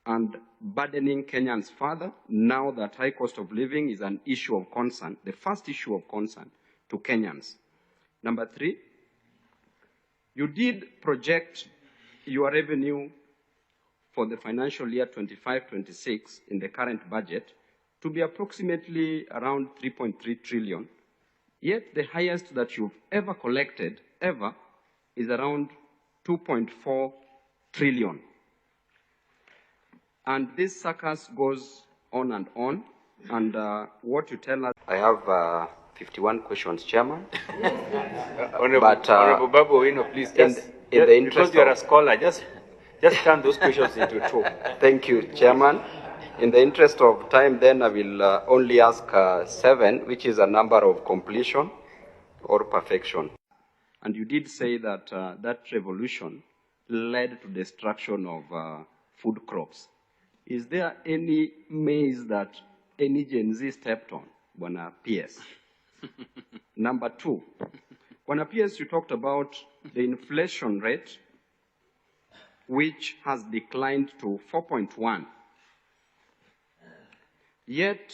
and burdening Kenyans further now that high cost of living is an issue of concern, the first issue of concern to Kenyans. Number 3, you did project your revenue for the financial year 25-26 in the current budget to be approximately around 3.3 trillion, yet the highest that you've ever collected, is around 2.4 trillion. And this circus goes on, and what you tell us... I have 51 questions, Chairman. Honorable Babu Owino, please, in the interest because you're a scholar, just turn those questions into 2. Thank you, Chairman. In the interest of time, then I will only ask 7, which is a number of completion or perfection. And you did say that that revolution led to destruction of food crops. Is there any maize that any Gen Z stepped on, Bwana PS? Number 2, Bwana PS, you talked about the inflation rate, which has declined to 4.1. Yet,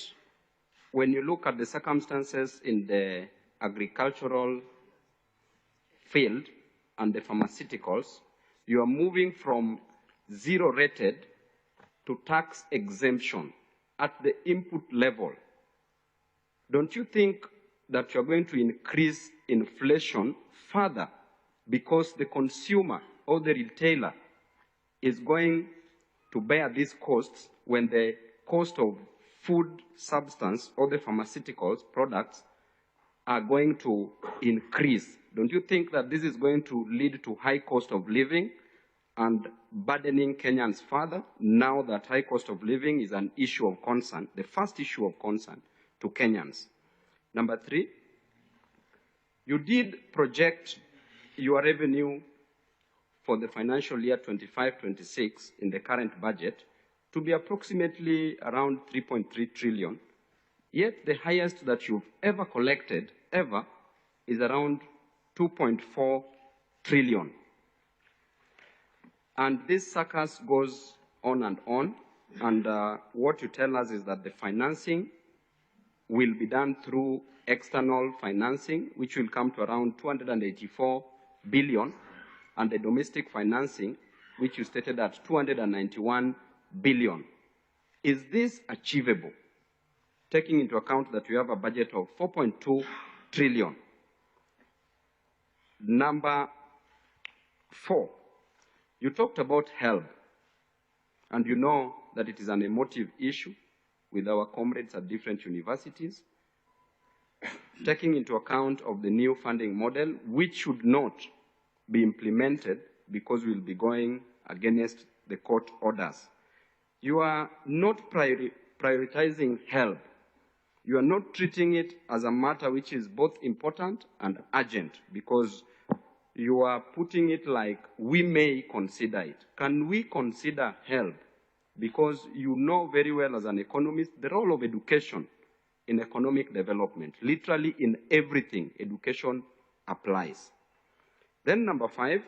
when you look at the circumstances in the agricultural field and the pharmaceuticals, you are moving from 0 rated to tax exemption at the input level. Don't you think that you're going to increase inflation further because the consumer or the retailer is going to bear these costs when the cost of food substance or the pharmaceuticals products are going to increase? Don't you think that this is going to lead to high cost of living and burdening Kenyans further now that high cost of living is an issue of concern, the first issue of concern to Kenyans? Number 3, you did project your revenue for the financial year 25-26 in the current budget to be approximately around 3.3 trillion, yet the highest that you've ever collected, is around 2.4 trillion. And this circus goes on, and what you tell us is that the financing will be done through external financing, which will come to around 284 billion, and the domestic financing, which you stated at 291 billion. Is this achievable, taking into account that we have a budget of 4.2 trillion? Number 4, you talked about help, and you know that it is an emotive issue with our comrades at different universities, taking into account of the new funding model, which should not be implemented because we'll be going against the court orders. You are not prioritizing help. You are not treating it as a matter which is both important and urgent, because you are putting it like, we may consider it. Can we consider help? Because you know very well as an economist the role of education in economic development. Literally in everything, education applies. Then number 5,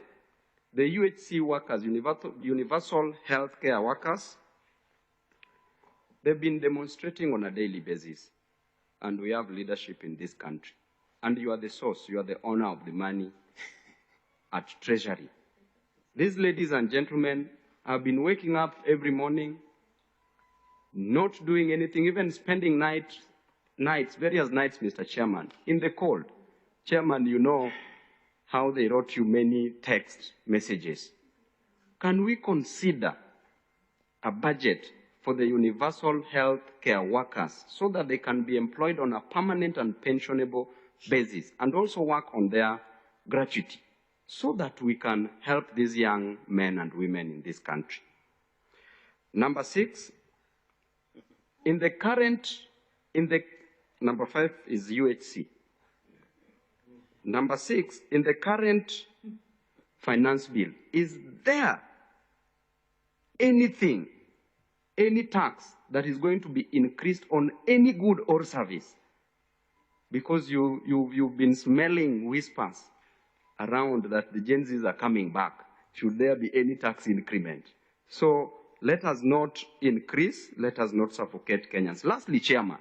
the UHC workers, universal healthcare workers, they've been demonstrating on a daily basis. And we have leadership in this country. And you are the source, you are the owner of the money at Treasury. These ladies and gentlemen have been waking up every morning, not doing anything, even spending various nights, Mr. Chairman, in the cold. Chairman, you know how they wrote you many text messages. Can we consider a budget for the universal health care workers so that they can be employed on a permanent and pensionable basis, and also work on their gratuity, so that we can help these young men and women in this country? Number 6, number 5 is UHC. Number 6, in the current finance bill, is there anything, any tax that is going to be increased on any good or service? Because you've been smelling whispers around that the Gen Zs are coming back. Should there be any tax increment? So let us not increase, let us not suffocate Kenyans. Lastly, Chairman,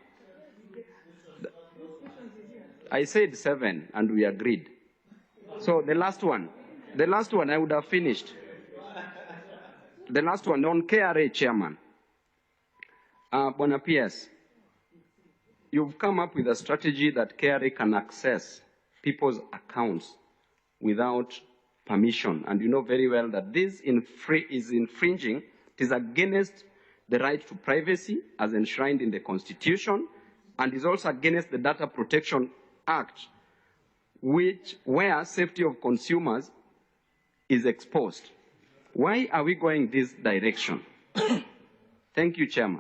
I said 7 and we agreed. So the last one I would have finished. The last one on KRA, Chairman. Bwana PS, you've come up with a strategy that KRA can access people's accounts without permission. And you know very well that this is infringing, it is against the right to privacy as enshrined in the Constitution, and is also against the Data Protection Act, where safety of consumers is exposed. Why are we going this direction? Thank you, Chairman.